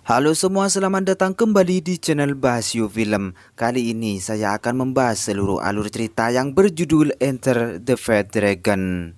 Halo semua, selamat datang kembali di channel Bahasio Film. Kali ini saya akan membahas seluruh alur cerita yang berjudul Enter the Fat Dragon.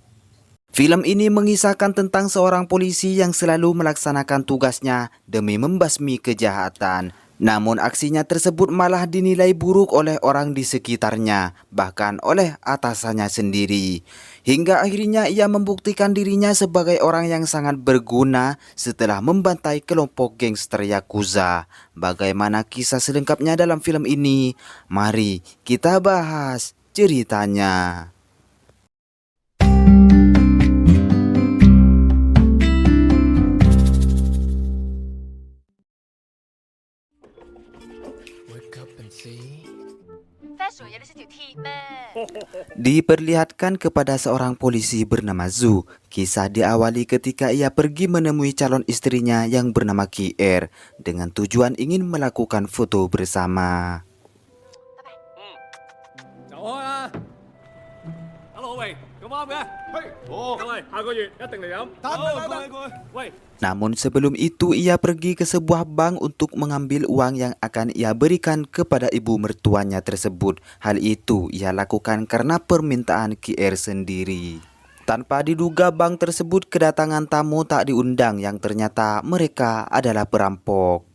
Film ini mengisahkan tentang seorang polisi yang selalu melaksanakan tugasnya demi membasmi kejahatan. Namun aksinya tersebut malah dinilai buruk oleh orang di sekitarnya, bahkan oleh atasannya sendiri. Hingga akhirnya ia membuktikan dirinya sebagai orang yang sangat berguna setelah membantai kelompok gangster Yakuza. Bagaimana kisah selengkapnya dalam film ini? Mari kita bahas ceritanya. Diperlihatkan kepada seorang polisi bernama Zhu. Kisah diawali ketika ia pergi menemui calon istrinya yang bernama Kier dengan tujuan ingin melakukan foto bersama. Namun sebelum itu ia pergi ke sebuah bank untuk mengambil uang yang akan ia berikan kepada ibu mertuanya tersebut. Hal itu ia lakukan karena permintaan Kier sendiri. Tanpa diduga bank tersebut kedatangan tamu tak diundang yang ternyata mereka adalah perampok.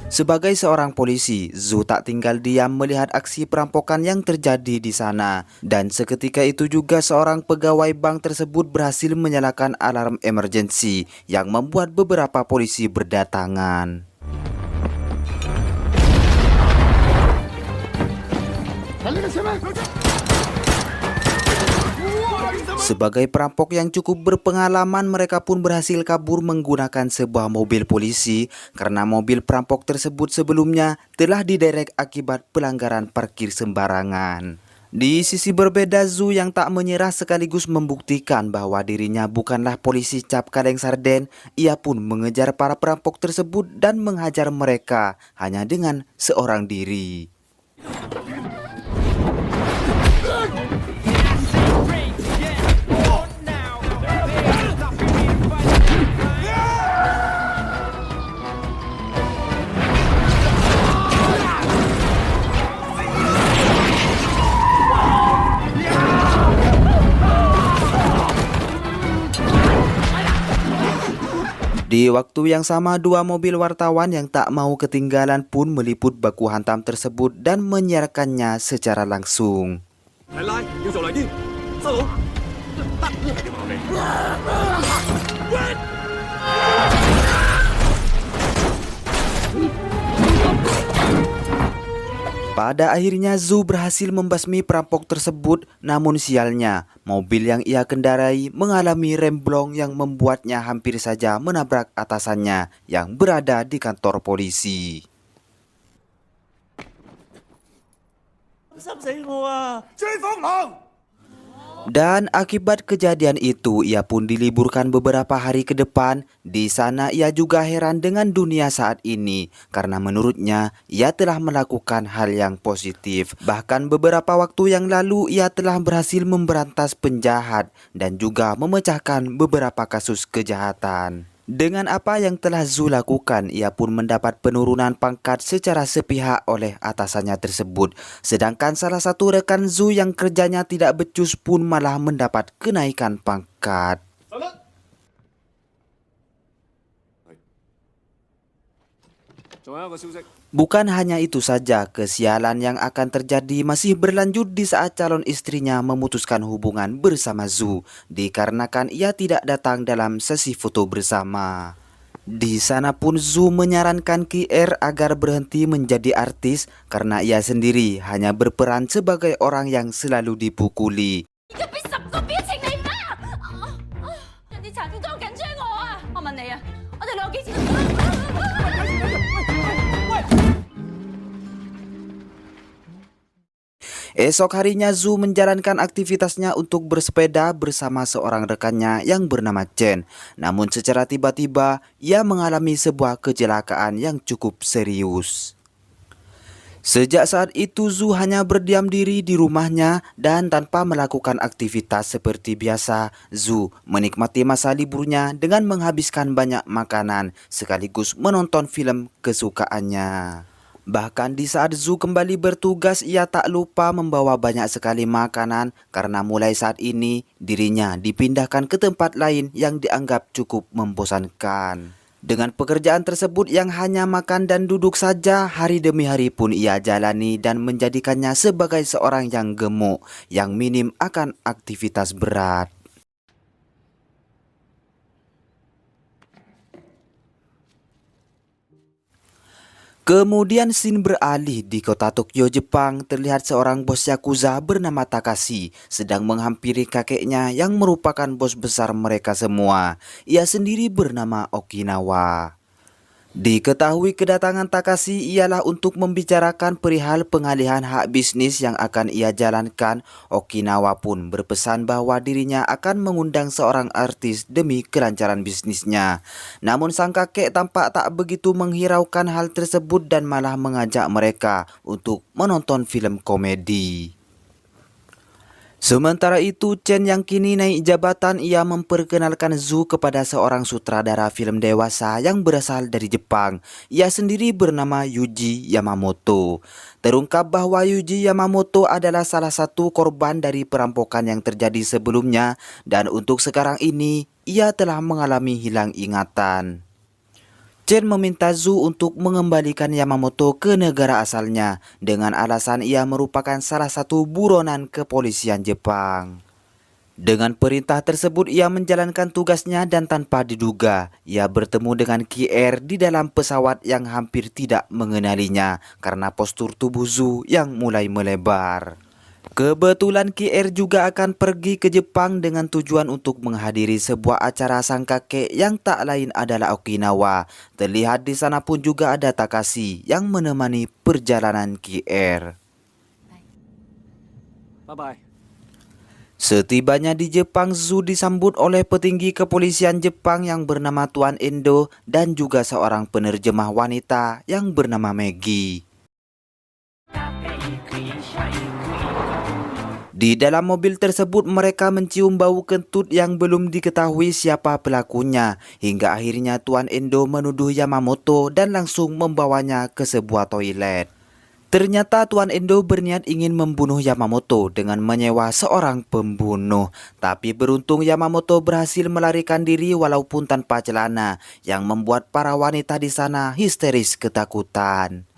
Sebagai seorang polisi, Zhu tak tinggal diam melihat aksi perampokan yang terjadi di sana. Dan seketika itu juga seorang pegawai bank tersebut berhasil menyalakan alarm emergency yang membuat beberapa polisi berdatangan. Sebagai perampok yang cukup berpengalaman, mereka pun berhasil kabur menggunakan sebuah mobil polisi karena mobil perampok tersebut sebelumnya telah diderek akibat pelanggaran parkir sembarangan. Di sisi berbeda, Zhu yang tak menyerah sekaligus membuktikan bahwa dirinya bukanlah polisi cap kaleng sarden. Ia pun mengejar para perampok tersebut dan menghajar mereka hanya dengan seorang diri. Di waktu yang sama, dua mobil wartawan yang tak mau ketinggalan pun meliput baku hantam tersebut dan menyiarkannya secara langsung. Pada akhirnya Zhu berhasil membasmi perampok tersebut, namun sialnya mobil yang ia kendarai mengalami remblong yang membuatnya hampir saja menabrak atasannya yang berada di kantor polisi. Dan akibat kejadian itu, ia pun diliburkan beberapa hari ke depan. Di sana ia juga heran dengan dunia saat ini karena menurutnya ia telah melakukan hal yang positif. Bahkan beberapa waktu yang lalu ia telah berhasil memberantas penjahat dan juga memecahkan beberapa kasus kejahatan. Dengan apa yang telah Zhu lakukan, ia pun mendapat penurunan pangkat secara sepihak oleh atasannya tersebut. Sedangkan salah satu rekan Zhu yang kerjanya tidak becus pun malah mendapat kenaikan pangkat. Bukan hanya itu saja, kesialan yang akan terjadi masih berlanjut di saat calon istrinya memutuskan hubungan bersama Zhu dikarenakan ia tidak datang dalam sesi foto bersama. Di sana pun Zhu menyarankan Kier agar berhenti menjadi artis karena ia sendiri hanya berperan sebagai orang yang selalu dipukuli. Esok harinya Zhu menjalankan aktivitasnya untuk bersepeda bersama seorang rekannya yang bernama Chen. Namun secara tiba-tiba ia mengalami sebuah kecelakaan yang cukup serius. Sejak saat itu Zhu hanya berdiam diri di rumahnya dan tanpa melakukan aktivitas seperti biasa. Zhu menikmati masa liburnya dengan menghabiskan banyak makanan sekaligus menonton film kesukaannya. Bahkan di saat Zhu kembali bertugas, ia tak lupa membawa banyak sekali makanan karena mulai saat ini dirinya dipindahkan ke tempat lain yang dianggap cukup membosankan. Dengan pekerjaan tersebut yang hanya makan dan duduk saja, hari demi hari pun ia jalani dan menjadikannya sebagai seorang yang gemuk, yang minim akan aktivitas berat. Kemudian scene beralih di kota Tokyo, Jepang. Terlihat seorang bos Yakuza bernama Takashi sedang menghampiri kakeknya yang merupakan bos besar mereka semua. Ia sendiri bernama Okinawa. Diketahui kedatangan Takashi ialah untuk membicarakan perihal pengalihan hak bisnis yang akan ia jalankan. Okinawa pun berpesan bahwa dirinya akan mengundang seorang artis demi kelancaran bisnisnya. Namun sang kakek tampak tak begitu menghiraukan hal tersebut dan malah mengajak mereka untuk menonton film komedi. Sementara itu, Chen yang kini naik jabatan, ia memperkenalkan Zhu kepada seorang sutradara film dewasa yang berasal dari Jepang. Ia sendiri bernama Yuji Yamamoto. Terungkap bahwa Yuji Yamamoto adalah salah satu korban dari perampokan yang terjadi sebelumnya dan untuk sekarang ini ia telah mengalami hilang ingatan. Chen meminta Zhu untuk mengembalikan Yamamoto ke negara asalnya dengan alasan ia merupakan salah satu buronan kepolisian Jepang. Dengan perintah tersebut ia menjalankan tugasnya dan tanpa diduga ia bertemu dengan Kier di dalam pesawat yang hampir tidak mengenalinya karena postur tubuh Zhu yang mulai melebar. Kebetulan Kier juga akan pergi ke Jepang dengan tujuan untuk menghadiri sebuah acara sang kakek yang tak lain adalah Okinawa. Terlihat di sana pun juga ada Takashi yang menemani perjalanan Kier. Bye-bye. Setibanya di Jepang, Zhu disambut oleh petinggi kepolisian Jepang yang bernama Tuan Endo dan juga seorang penerjemah wanita yang bernama Maggie. Di dalam mobil tersebut mereka mencium bau kentut yang belum diketahui siapa pelakunya. Hingga akhirnya Tuan Endo menuduh Yamamoto dan langsung membawanya ke sebuah toilet. Ternyata Tuan Endo berniat ingin membunuh Yamamoto dengan menyewa seorang pembunuh. Tapi beruntung Yamamoto berhasil melarikan diri walaupun tanpa celana, yang membuat para wanita di sana histeris ketakutan.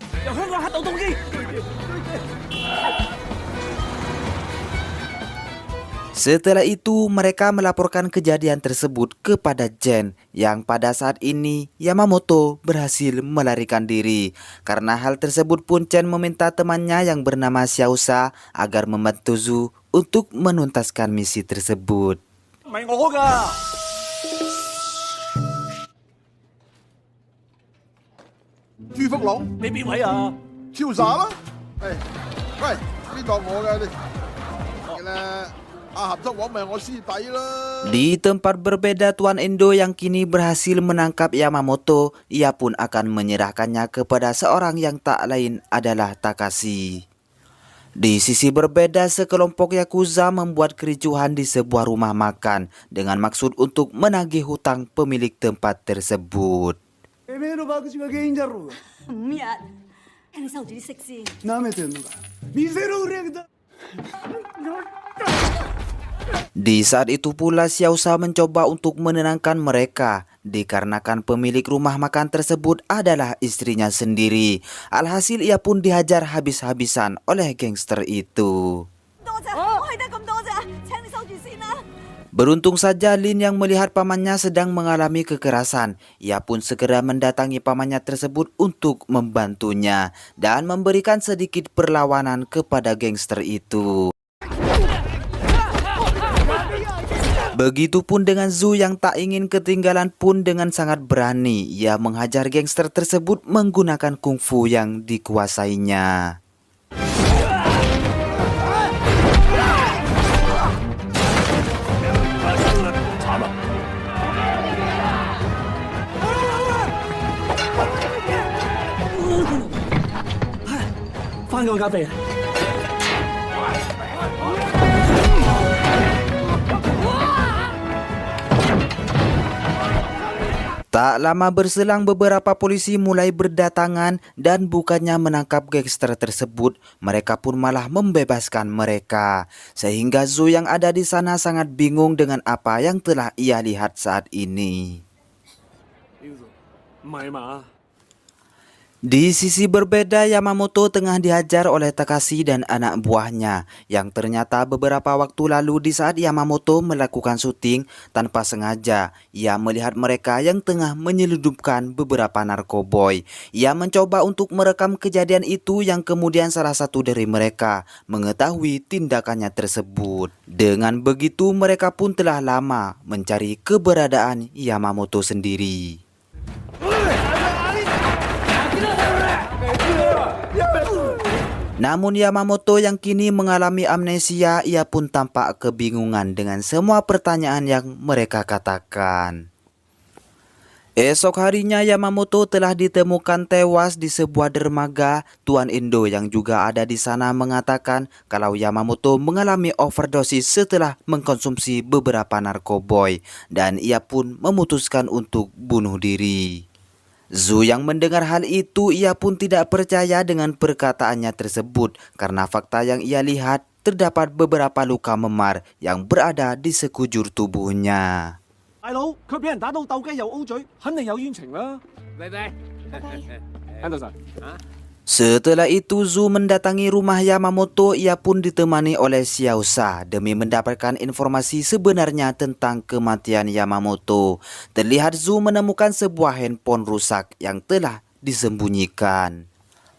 Setelah itu mereka melaporkan kejadian tersebut kepada Chen yang pada saat ini Yamamoto berhasil melarikan diri. Karena hal tersebut pun Chen meminta temannya yang bernama Xiaosa agar membantu Zhu untuk menuntaskan misi tersebut. Di tempat berbeda, Tuan Endo yang kini berhasil menangkap Yamamoto, ia pun akan menyerahkannya kepada seorang yang tak lain adalah Takashi. Di sisi berbeda, sekelompok Yakuza membuat kericuhan di sebuah rumah makan dengan maksud untuk menagih hutang pemilik tempat tersebut. Di saat itu pula Xiaosa mencoba untuk menenangkan mereka dikarenakan pemilik rumah makan tersebut adalah istrinya sendiri. Alhasil ia pun dihajar habis-habisan oleh gangster itu. Beruntung saja Lin yang melihat pamannya sedang mengalami kekerasan. Ia pun segera mendatangi pamannya tersebut untuk membantunya dan memberikan sedikit perlawanan kepada gangster itu. Begitupun dengan Zhu yang tak ingin ketinggalan pun dengan sangat berani ia menghajar gangster tersebut menggunakan kungfu yang dikuasainya. 翻個咖啡。Tak lama berselang beberapa polisi mulai berdatangan dan bukannya menangkap gangster tersebut, mereka pun malah membebaskan mereka. Sehingga Zhu yang ada di sana sangat bingung dengan apa yang telah ia lihat saat ini. Di sisi berbeda, Yamamoto tengah dihajar oleh Takashi dan anak buahnya, yang ternyata beberapa waktu lalu di saat Yamamoto melakukan syuting, tanpa sengaja ia melihat mereka yang tengah menyelundupkan beberapa narkoboy. Ia mencoba untuk merekam kejadian itu yang kemudian salah satu dari mereka mengetahui tindakannya tersebut. Dengan begitu mereka pun telah lama mencari keberadaan Yamamoto sendiri. Namun Yamamoto yang kini mengalami amnesia, ia pun tampak kebingungan dengan semua pertanyaan yang mereka katakan. Esok harinya Yamamoto telah ditemukan tewas di sebuah dermaga. Tuan Indo yang juga ada di sana mengatakan kalau Yamamoto mengalami overdosis setelah mengkonsumsi beberapa narkoboy dan ia pun memutuskan untuk bunuh diri. Zhu yang mendengar hal itu, ia pun tidak percaya dengan perkataannya tersebut karena fakta yang ia lihat terdapat beberapa luka memar yang berada di sekujur tubuhnya. Setelah itu Zhu mendatangi rumah Yamamoto, ia pun ditemani oleh Xiaosha demi mendapatkan informasi sebenarnya tentang kematian Yamamoto. Terlihat Zhu menemukan sebuah handphone rusak yang telah disembunyikan.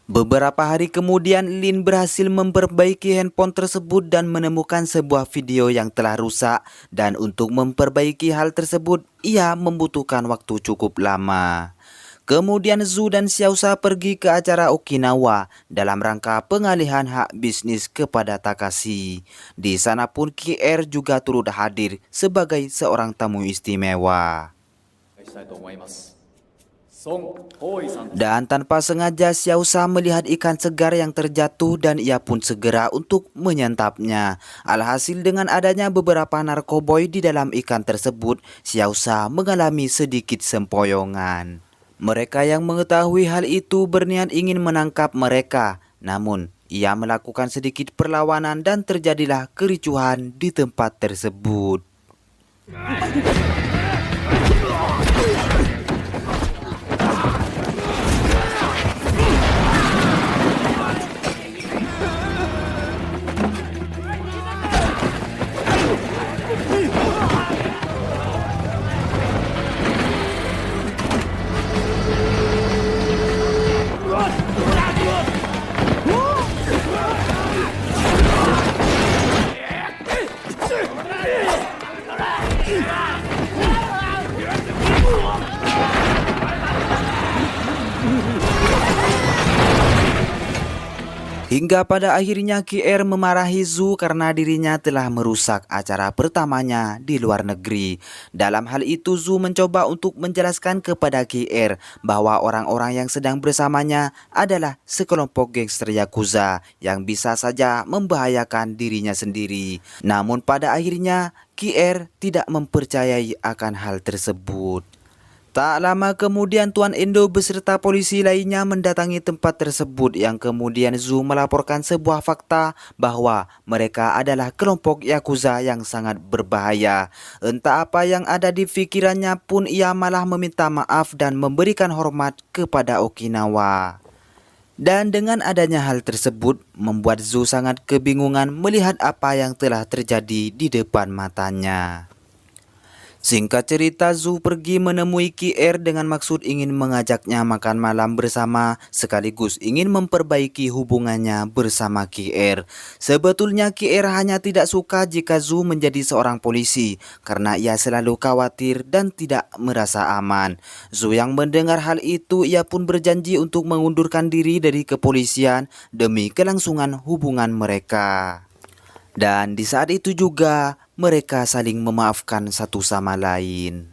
Beberapa hari kemudian Lin berhasil memperbaiki handphone tersebut dan menemukan sebuah video yang telah rusak, dan untuk memperbaiki hal tersebut ia membutuhkan waktu cukup lama. Kemudian Zhu dan Xiaosha pergi ke acara Okinawa dalam rangka pengalihan hak bisnis kepada Takashi. Di sana pun QR juga turut hadir sebagai seorang tamu istimewa. Dan tanpa sengaja Xiaosha melihat ikan segar yang terjatuh dan ia pun segera untuk menyantapnya. Alhasil dengan adanya beberapa narkoboy di dalam ikan tersebut, Xiaosha mengalami sedikit sempoyongan. Mereka yang mengetahui hal itu berniat ingin menangkap mereka, namun ia melakukan sedikit perlawanan dan terjadilah kericuhan di tempat tersebut. Hingga pada akhirnya QR memarahi Zhu karena dirinya telah merusak acara pertamanya di luar negeri. Dalam hal itu Zhu mencoba untuk menjelaskan kepada QR bahwa orang-orang yang sedang bersamanya adalah sekelompok gangster Yakuza yang bisa saja membahayakan dirinya sendiri. Namun pada akhirnya QR tidak mempercayai akan hal tersebut. Tak lama kemudian Tuan Indo beserta polisi lainnya mendatangi tempat tersebut yang kemudian Zhu melaporkan sebuah fakta bahwa mereka adalah kelompok Yakuza yang sangat berbahaya. Entah apa yang ada di pikirannya pun ia malah meminta maaf dan memberikan hormat kepada Okinawa. Dan dengan adanya hal tersebut membuat Zhu sangat kebingungan melihat apa yang telah terjadi di depan matanya. Singkat cerita, Zhu pergi menemui QR dengan maksud ingin mengajaknya makan malam bersama sekaligus ingin memperbaiki hubungannya bersama QR. Sebetulnya QR hanya tidak suka jika Zhu menjadi seorang polisi karena ia selalu khawatir dan tidak merasa aman. Zhu yang mendengar hal itu, ia pun berjanji untuk mengundurkan diri dari kepolisian demi kelangsungan hubungan mereka. Dan di saat itu juga mereka saling memaafkan satu sama lain.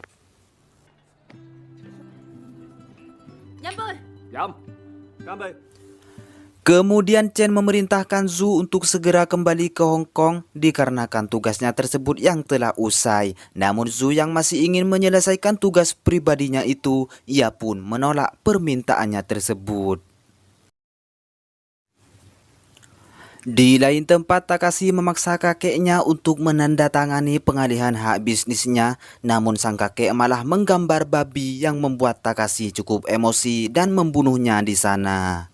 Kemudian Chen memerintahkan Zhu untuk segera kembali ke Hong Kong dikarenakan tugasnya tersebut yang telah usai. Namun Zhu yang masih ingin menyelesaikan tugas pribadinya itu, ia pun menolak permintaannya tersebut. Di lain tempat, Takashi memaksa kakeknya untuk menandatangani pengalihan hak bisnisnya, namun sang kakek malah menggambar babi yang membuat Takashi cukup emosi dan membunuhnya di sana.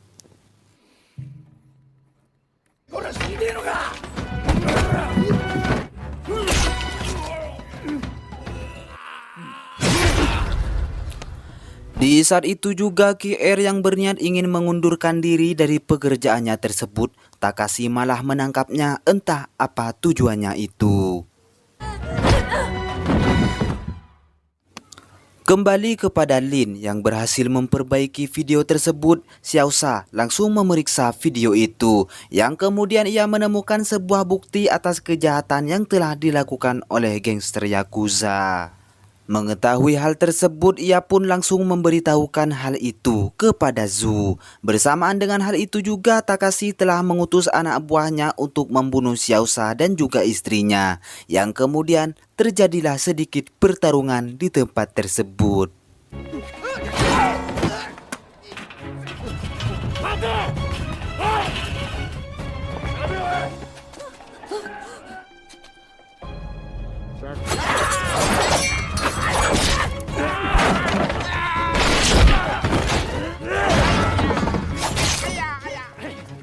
Di saat itu juga QR yang berniat ingin mengundurkan diri dari pekerjaannya tersebut. Takashi malah menangkapnya, entah apa tujuannya itu. Kembali kepada Lin yang berhasil memperbaiki video tersebut, Xiaosha langsung memeriksa video itu, yang kemudian ia menemukan sebuah bukti atas kejahatan yang telah dilakukan oleh gangster Yakuza. Mengetahui hal tersebut, ia pun langsung memberitahukan hal itu kepada Zhu. Bersamaan dengan hal itu juga, Takashi telah mengutus anak buahnya untuk membunuh Xiaosha dan juga istrinya, yang kemudian terjadilah sedikit pertarungan di tempat tersebut.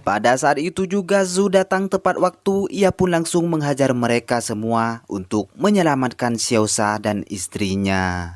Pada saat itu juga Zhu datang tepat waktu, ia pun langsung menghajar mereka semua untuk menyelamatkan Xiaosha dan istrinya.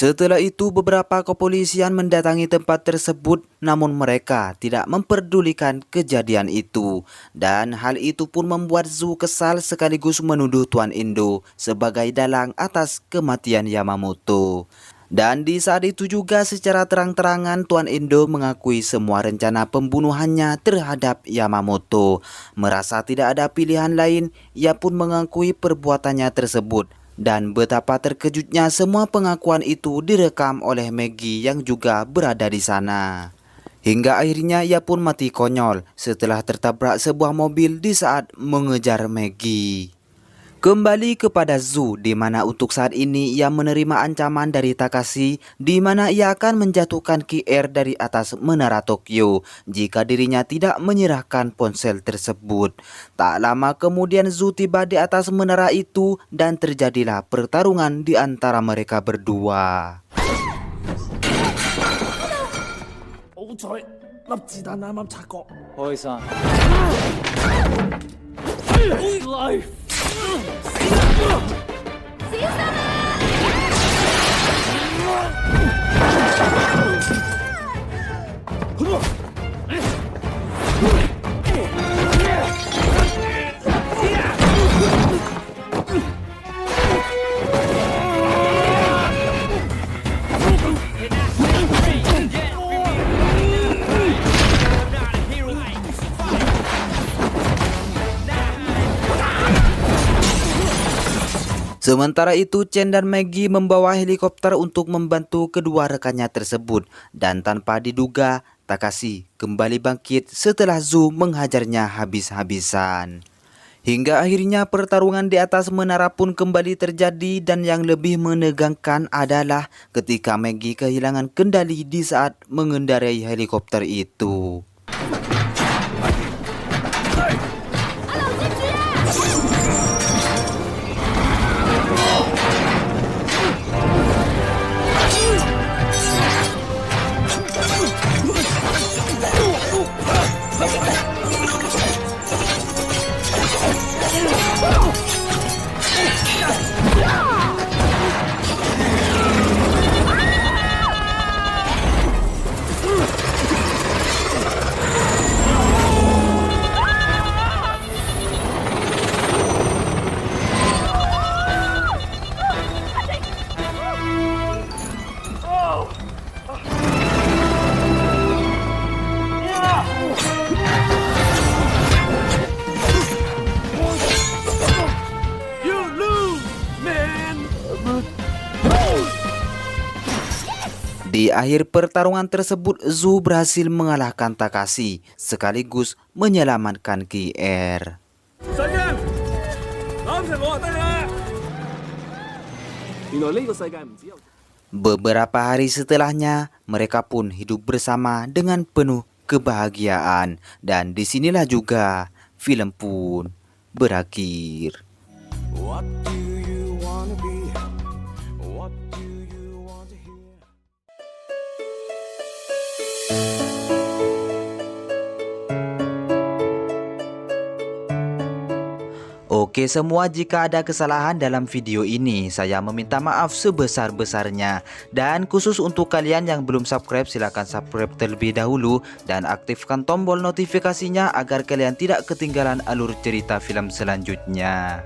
Setelah itu beberapa kepolisian mendatangi tempat tersebut, namun mereka tidak memperdulikan kejadian itu. Dan hal itu pun membuat Zhu kesal sekaligus menuduh Tuan Indo sebagai dalang atas kematian Yamamoto. Dan di saat itu juga secara terang-terangan Tuan Indo mengakui semua rencana pembunuhannya terhadap Yamamoto. Merasa tidak ada pilihan lain, ia pun mengakui perbuatannya tersebut. Dan betapa terkejutnya semua pengakuan itu direkam oleh Maggie yang juga berada di sana. Hingga akhirnya ia pun mati konyol setelah tertabrak sebuah mobil di saat mengejar Maggie. Kembali kepada Zhu, di mana untuk saat ini ia menerima ancaman dari Takashi, di mana ia akan menjatuhkan QR dari atas menara Tokyo jika dirinya tidak menyerahkan ponsel tersebut. Tak lama kemudian Zhu tiba di atas menara itu dan terjadilah pertarungan di antara mereka berdua. Sementara itu Chen dan Maggie membawa helikopter untuk membantu kedua rekannya tersebut. Dan tanpa diduga, Takashi kembali bangkit setelah Zhu menghajarnya habis-habisan. Hingga akhirnya pertarungan di atas menara pun kembali terjadi, dan yang lebih menegangkan adalah ketika Maggie kehilangan kendali di saat mengendarai helikopter itu. Di akhir pertarungan tersebut, Zhou berhasil mengalahkan Takashi sekaligus menyelamatkan KR. Beberapa hari setelahnya, mereka pun hidup bersama dengan penuh kebahagiaan. Dan disinilah juga film pun berakhir. What do you wanna be? What do you want to hear? Oke semua, jika ada kesalahan dalam video ini, saya meminta maaf sebesar-besarnya. Dan khusus untuk kalian yang belum subscribe, silahkan subscribe terlebih dahulu dan aktifkan tombol notifikasinya agar kalian tidak ketinggalan alur cerita film selanjutnya.